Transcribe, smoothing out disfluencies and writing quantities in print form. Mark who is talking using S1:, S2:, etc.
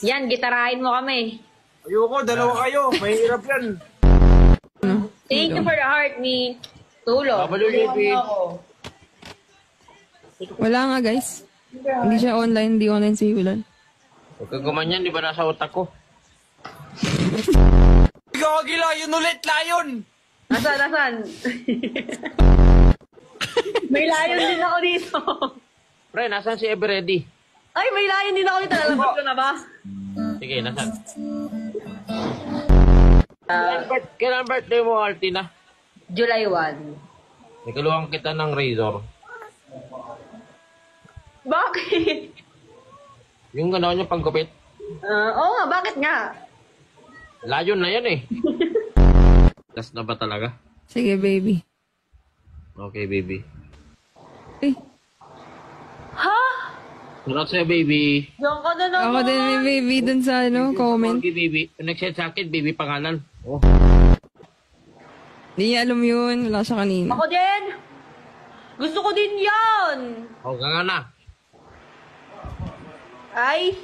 S1: Yan, gitarahin mo kami.
S2: Ayoko, dalawa kayo. Mahirap yan.
S1: Thank you for the heart ni Tulo.
S3: Wala nga, guys. Hindi siya online, hindi online si Ulan.
S4: Huwag kang gumanyan, di ba nasa utak ko?
S2: Gagi, layon ulit, layon!
S1: Nasaan? May layon din ako dito.
S4: Pre, nasan si Everready?
S1: Ay, may layon din ako dito. Nalabas ko na ba?
S4: Sige, nasan? Kailan birthday mo, Altina?
S1: July 1.
S4: Nagkaluhan kita ng razor.
S1: Bakit?
S4: Yung ganaw niya panggupit.
S1: Oo nga, bakit nga?
S4: Layon na yan eh. Tas na ba talaga?
S3: Sige, baby.
S4: Okay, baby.
S3: Eh,
S1: Ha?
S4: Sarap sa'yo, baby.
S1: Diyan ka na naman.
S3: ako din may baby dun sa comment.
S4: Okay, baby. Nag-send sa akin, baby pangalan. Oh.
S3: Hindi niya alam yun. Wala siya kanina.
S1: Ako din. Gusto ko din yan.
S4: Oh, nga na.
S1: Ay,